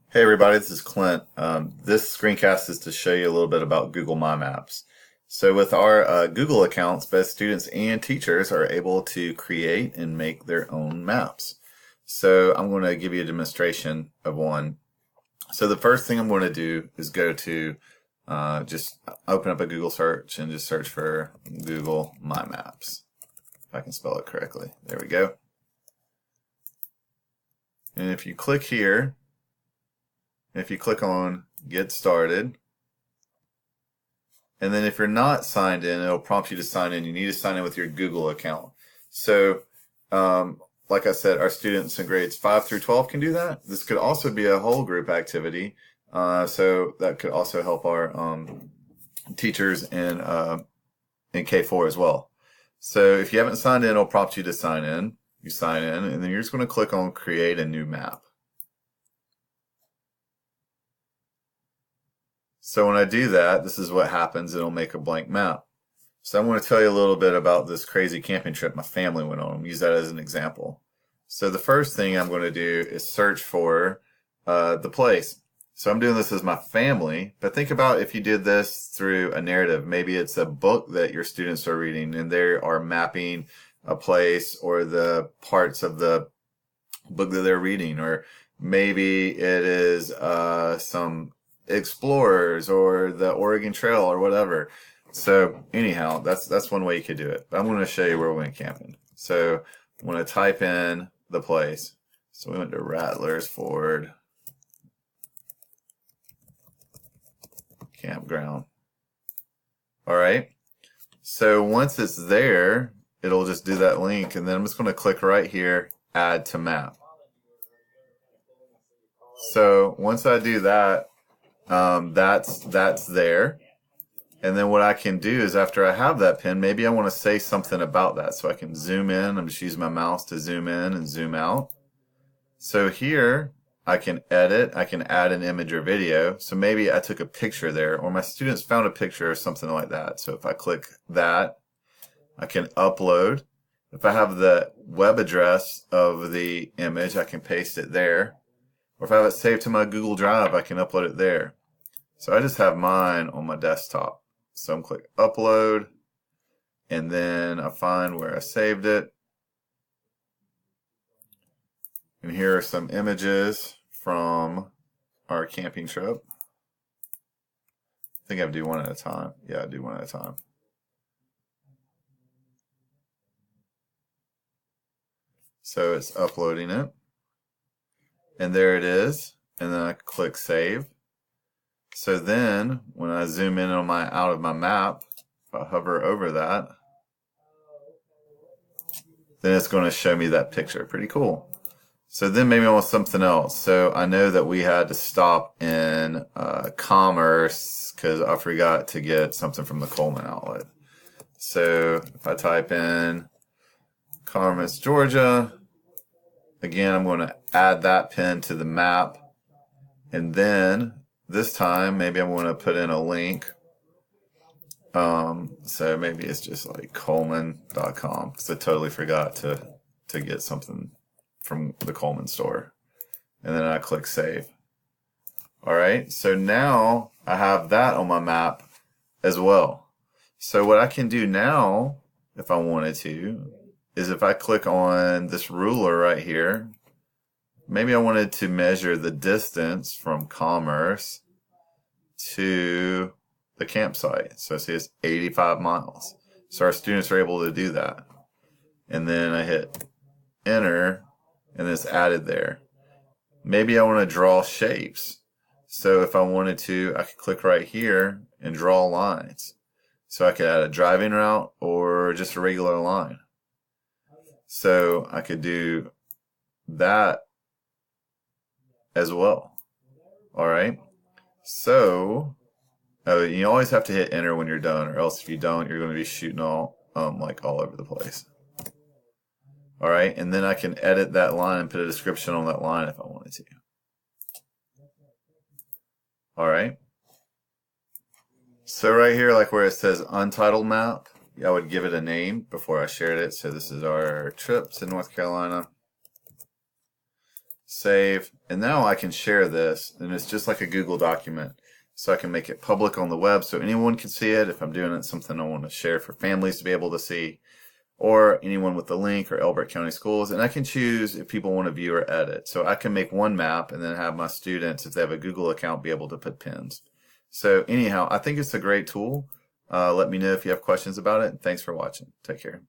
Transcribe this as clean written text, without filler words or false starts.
Hey everybody, this is Clint. This screencast is to show you a little bit about Google My Maps. So with our Google accounts, both students and teachers are able to create and make their own maps. So I'm going to give you a demonstration of one. So the first thing I'm going to do is go to just open up a Google search and just search for Google My Maps. If I can spell it correctly. There we go. And if you click here, if you click on Get Started, and then if you're not signed in, it'll prompt you to sign in. You need to sign in with your Google account. So, like I said, our students in grades 5 through 12 can do that. This could also be a whole group activity. So that could also help our teachers in K4 as well. So if you haven't signed in, it'll prompt you to sign in. You sign in, and then you're just going to click on Create a New Map. So when I do that, this is what happens. It'll make a blank map. So I'm going to tell you a little bit about this crazy camping trip my family went on. Use that as an example. So the first thing I'm going to do is search for the place. So I'm doing this as my family, but think about if you did this through a narrative. Maybe it's a book that your students are reading and they are mapping a place or the parts of the book that they're reading, or maybe it is some explorers or the Oregon Trail or whatever. So anyhow, that's one way you could do it. But I'm going to show you where we went camping. So I'm going to type in the place. So we went to Rattlers Ford Campground. All right. So once it's there, it'll just do that link, and then I'm just going to click right here, Add to Map. So once I do that, that's there. And then what I can do is after I have that pin, maybe I want to say something about that. So I can zoom in. I'm just using my mouse to zoom in and zoom out. So here I can edit. I can add an image or video. So maybe I took a picture there, or my students found a picture or something like that. So if I click that, I can upload. If I have the web address of the image, I can paste it there. Or if I have it saved to my Google Drive, I can upload it there. So I just have mine on my desktop. So I'm click upload, and then I find where I saved it. And here are some images from our camping trip. I think I have to do one at a time. Yeah, I do one at a time. So it's uploading it. And there it is. And then I click save. So then when I zoom in on out of my map, if I hover over that, then it's going to show me that picture. Pretty cool. So then maybe I want something else. So I know that we had to stop in Commerce because I forgot to get something from the Coleman outlet. So if I type in Commerce, Georgia, again, I'm going to add that pin to the map. And then this time, maybe I'm going to put in a link. So maybe it's just like Coleman.com because I totally forgot to get something from the Coleman store. And then I click save. All right, so now I have that on my map as well. So what I can do now, if I wanted to, is if I click on this ruler right here, maybe I wanted to measure the distance from Commerce to the campsite. So see, it's 85 miles. So our students are able to do that. And then I hit enter, and it's added there. Maybe I want to draw shapes. So if I wanted to, I could click right here and draw lines. So I could add a driving route or just a regular line. So I could do that as well. All right. So you always have to hit enter when you're done, or else if you don't, you're going to be shooting all over the place. All right. And then I can edit that line and put a description on that line if I wanted to. All right. So right here, like where it says untitled map, I would give it a name before I shared it. So this is our trip to North Carolina. save, and now I can share this, and it's just like a Google document. So I can make it public on the web so anyone can see it if I'm doing it something I want to share for families to be able to see, or anyone with the link or Elbert County Schools. And I can choose if people want to view or edit. So I can make one map and then have my students, if they have a Google account, be able to put pins. So anyhow, I think it's a great tool. Let me know if you have questions about it. Thanks for watching. Take care.